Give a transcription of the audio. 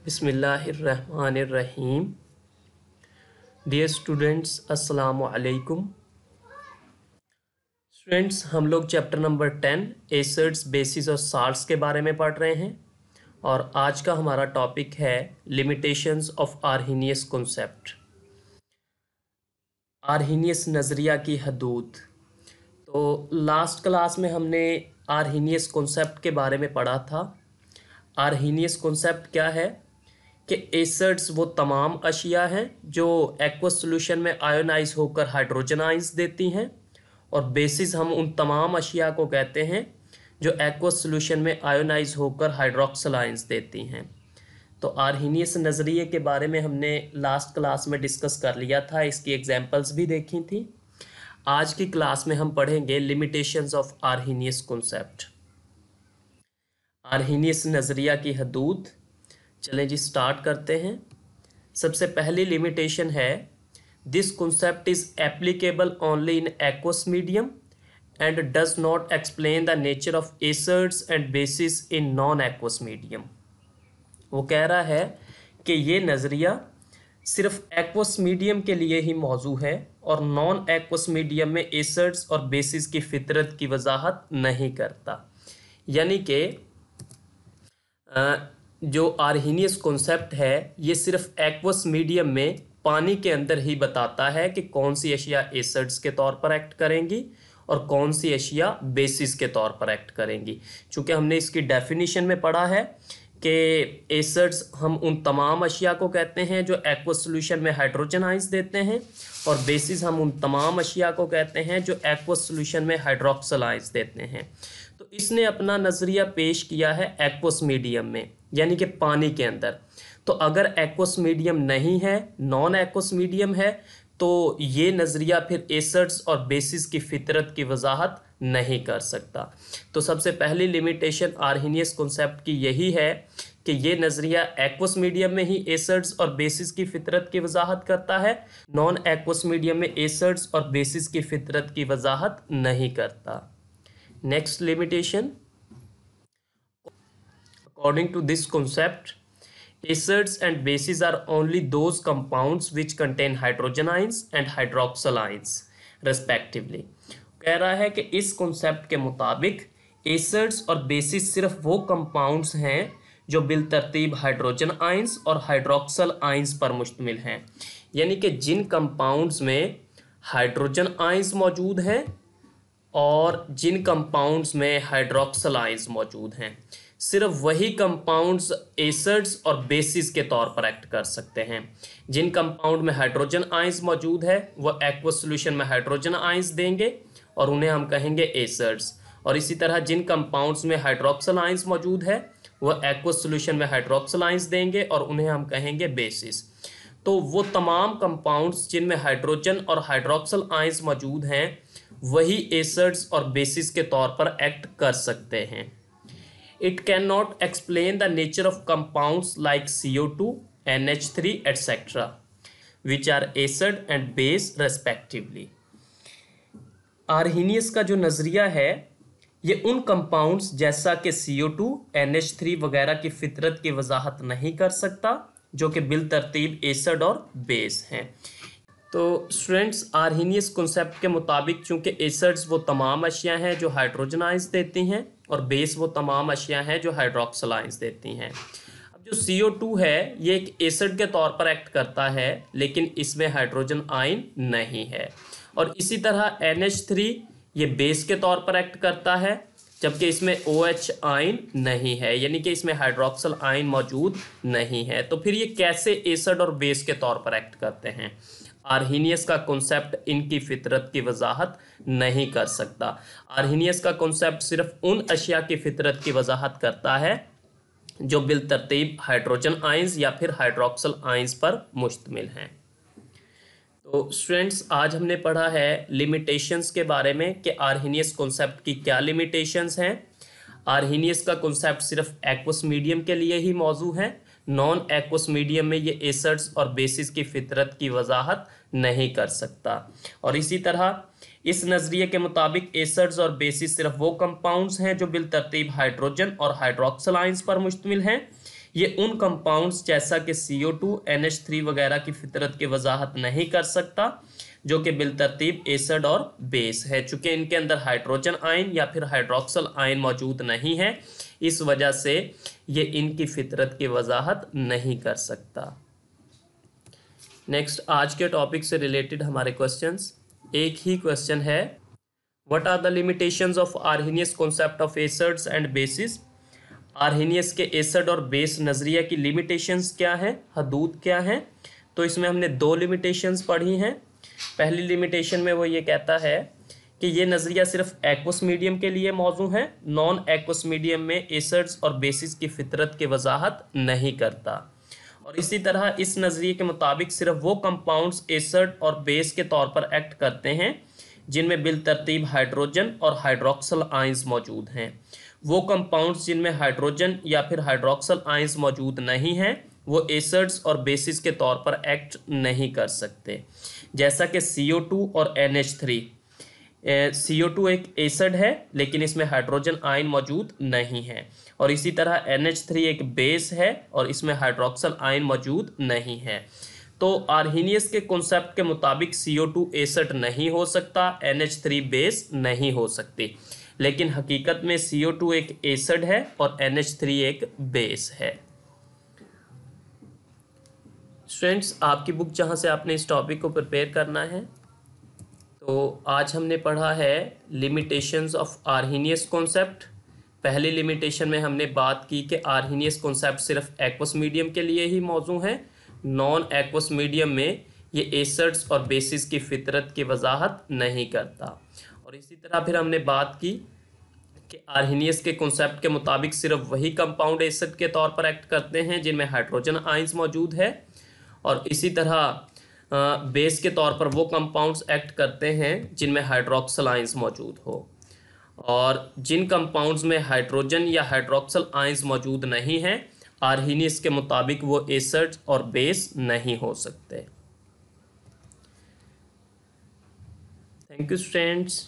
बिस्मिल्लाहिर्रहमानिर्रहीम। Dear students, अस्सलामु अलैकुम। स्टूडेंट्स, हम लोग चैप्टर नंबर 10 एसिड्स, बेसिस और साल्ट्स के बारे में पढ़ रहे हैं और आज का हमारा टॉपिक है limitations of Arrhenius concept, Arrhenius नज़रिया की हदूद। तो लास्ट क्लास में हमने आर्हीनियस कॉन्सेप्ट के बारे में पढ़ा था। आर्हीनियस कॉन्सेप्ट क्या है कि एसिड्स वो तमाम अशिया हैं जो एक्वस सॉल्यूशन में आयोनाइज होकर हाइड्रोजन आइंस देती हैं, और बेसिस हम उन तमाम अशिया को कहते हैं जो एक्वस सॉल्यूशन में आयोनाइज होकर हाइड्रोक्सिल आइंस देती हैं। तो आर्हीनियस नज़रिए के बारे में हमने लास्ट क्लास में डिस्कस कर लिया था, इसकी एग्जांपल्स भी देखी थी। आज की क्लास में हम पढ़ेंगे limitations of Arrhenius concept, Arrhenius नज़रिया की हदूद। चलें जी, स्टार्ट करते हैं। सबसे पहली लिमिटेशन है, this concept is applicable only in aqueous medium and does not explain the nature of acids and basis in non aqueous medium. वो कह रहा है कि ये नज़रिया सिर्फ एक्वस मीडियम के लिए ही मौजू है और नॉन एक्वस मीडियम में एसिड्स और बेसिस की फितरत की वजाहत नहीं करता। यानी कि जो आर्हीनियस कॉन्सेप्ट है ये सिर्फ एक्वस मीडियम में पानी के अंदर ही बताता है कि कौन सी अशिया एसिड्स के तौर पर एक्ट करेंगी और कौन सी अशिया बेसिस के तौर पर एक्ट करेंगी। चूँकि हमने इसकी डेफिनेशन में पढ़ा है कि एसिड्स हम उन तमाम अशिया को कहते हैं जो एक्वस सॉल्यूशन में हाइड्रोजन आइंस देते हैं, और बेसिस हम उन तमाम अशिया को कहते हैं जो एक्वस सॉल्यूशन में हाइड्रोक्सिल आइंस देते हैं। तो इसने अपना नज़रिया पेश किया है एक्वस मीडियम में, यानी कि पानी के अंदर। तो अगर एक्वस मीडियम नहीं है, नॉन एक्वस मीडियम है, तो ये नज़रिया फिर एसिड्स और बेसिस की फितरत की वजाहत नहीं कर सकता। तो सबसे पहली लिमिटेशन आर्हीनियस कॉन्सेप्ट की यही है कि ये नज़रिया एक्वस मीडियम में ही एसिड्स और बेसिस की फितरत की वजाहत करता है, नॉन एक्वस मीडियम में एसिड्स और बेसिस की फितरत की वजाहत नहीं करता। Next limitation, according to this concept, acids and bases are only those compounds which contain hydrogen ions and hydroxyl ions respectively। कह रहा है कि इस कॉन्सेप्ट के मुताबिक एसिड्स और बेसिस सिर्फ वो कंपाउंड्स हैं जो बिलतरतीब हाइड्रोजन आइंस और हाइड्रोक्सिल आइंस पर मुश्तमिल हैं। यानी कि जिन कंपाउंड्स में हाइड्रोजन आइंस मौजूद हैं और जिन कंपाउंड्स में हाइड्रोक्सिल आइंस मौजूद हैं, सिर्फ वही कंपाउंड्स एसिड्स और बेसिस के तौर पर एक्ट कर सकते हैं। जिन कंपाउंड में हाइड्रोजन आइंस मौजूद है वो एक्वस सॉल्यूशन में हाइड्रोजन आइंस देंगे और उन्हें हम कहेंगे एसिड्स, और इसी तरह जिन कंपाउंड्स में हाइड्रोक्सिल आइंस मौजूद है वो एक्वस सॉल्यूशन में हाइड्रोक्सिल आइंस देंगे और उन्हें हम कहेंगे बेसिस। तो वो तमाम कंपाउंड्स जिनमें हाइड्रोजन और हाइड्रोक्सिल आइंस मौजूद हैं वही एसिड्स और बेसिस के तौर पर एक्ट कर सकते हैं। It cannot explain the nature of compounds like CO2, NH3, etc., which are acid and base respectively। Arrhenius का जो नज़रिया है ये उन कंपाउंड्स जैसा कि CO2, NH3 वगैरह की फितरत की वजाहत नहीं कर सकता जो कि बिलतरतीब एसिड और बेस हैं। तो स्टूडेंट्स, आर्हीनियस कॉन्सेप्ट के मुताबिक चूंकि एसिड्स वो तमाम अशिया हैं जो हाइड्रोजन आइंस देती हैं और बेस वो तमाम अशिया हैं जो हाइड्रोक्सिल आइंस देती हैं। अब जो CO2 है ये एक एसिड के तौर पर एक्ट करता है लेकिन इसमें हाइड्रोजन आयन नहीं है, और इसी तरह NH3 ये बेस के तौर पर एक्ट करता है जबकि इसमें OH आयन नहीं है, यानी कि इसमें हाइड्रोक्सिल आयन मौजूद नहीं है। तो फिर ये कैसे एसिड और बेस के तौर पर एक्ट करते हैं? आर्हीनियस का कॉन्सेप्ट इनकी फितरत की वजाहत नहीं कर सकता। आर्हीनियस का कॉन्सेप्ट सिर्फ उन अशिया की फितरत की वजाहत करता है जो बिलतरतीब हाइड्रोजन आइंस या फिर हाइड्रोक्सिल आइंस पर मुश्तमिल हैं। तो स्टूडेंट्स, आज हमने पढ़ा है लिमिटेशंस के बारे में कि आर्हीनियस कॉन्सेप्ट की क्या लिमिटेशंस हैं। आर्हीनियस का कॉन्सेप्ट सिर्फ एक्वस मीडियम के लिए ही मौजू है, नॉन एक्वस मीडियम में ये एसिड्स और बेसिस की फितरत की वजाहत नहीं कर सकता। और इसी तरह इस नज़रिए के मुताबिक एसिड्स और बेसिस सिर्फ वो कंपाउंड्स हैं जो बिलतरतीब हाइड्रोजन और हाइड्रोक्सिल आइंस पर मुश्तमिल हैं, ये उन कंपाउंड्स जैसा कि CO2, NH3 वगैरह की फितरत की वजाहत नहीं कर सकता जो कि बिलतरतीब एसिड और बेस है। चूंकि इनके अंदर हाइड्रोजन आयन या फिर हाइड्रोक्सल आयन मौजूद नहीं है, इस वजह से ये इनकी फितरत की वजाहत नहीं कर सकता। नेक्स्ट, आज के टॉपिक से रिलेटेड हमारे क्वेश्चंस। एक ही क्वेश्चन है, what are the limitations of Arrhenius concept of acids and bases. Arrhenius के एसिड और बेस नज़रिया की लिमिटेशंस क्या है, हदूद क्या है। तो इसमें हमने दो लिमिटेशंस पढ़ी हैं। पहली लिमिटेशन में वो ये कहता है कि ये नज़रिया सिर्फ एक्वस मीडियम के लिए मौजू है, नॉन एक्वस मीडियम में एसिड्स और बेसिस की फितरत की वजाहत नहीं करता। और इसी तरह इस नज़रिए के मुताबिक सिर्फ वो कंपाउंड्स एसिड और बेस के तौर पर एक्ट करते हैं जिनमें बिलतरतीब हाइड्रोजन और हाइड्रोक्सल आयंस मौजूद हैं। वो कंपाउंड्स जिनमें हाइड्रोजन या फिर हाइड्रोक्सल आयंस मौजूद नहीं हैं वो एसिड्स और बेसिस के तौर पर एक्ट नहीं कर सकते। जैसा कि CO2 और NH3। CO2 एक एसिड है लेकिन इसमें हाइड्रोजन आयन मौजूद नहीं है, और इसी तरह NH3 एक बेस है और इसमें हाइड्रोक्सल आयन मौजूद नहीं है। तो आर्हेनियस के कॉन्सेप्ट के मुताबिक CO2 एसिड नहीं हो सकता, NH3 बेस नहीं हो सकती, लेकिन हकीकत में CO2 एक एसिड है और NH3 एक बेस है। स्टूडेंट्स, आपकी बुक जहाँ से आपने इस टॉपिक को प्रिपेयर करना है, तो आज हमने पढ़ा है लिमिटेशंस ऑफ आर्हेनियस कॉन्सेप्ट। पहली लिमिटेशन में हमने बात की कि आर्हेनियस कॉन्सेप्ट सिर्फ एक्वस मीडियम के लिए ही मौजू है, नॉन एक्वस मीडियम में ये एसिड्स और बेसिस की फितरत की वजाहत नहीं करता। और इसी तरह फिर हमने बात की कि आर्हेनियस के कॉन्सेप्ट के मुताबिक सिर्फ वही कंपाउंड एसिड के तौर पर एक्ट करते हैं जिनमें हाइड्रोजन आयंस मौजूद है, और इसी तरह बेस के तौर पर वो कंपाउंड्स एक्ट करते हैं जिनमें हाइड्रोक्सल आयंस मौजूद हो, और जिन कंपाउंड्स में हाइड्रोजन या हाइड्रोक्सल आयंस मौजूद नहीं हैं आर्हेनियस के मुताबिक वो एसिड और बेस नहीं हो सकते। Thank you students.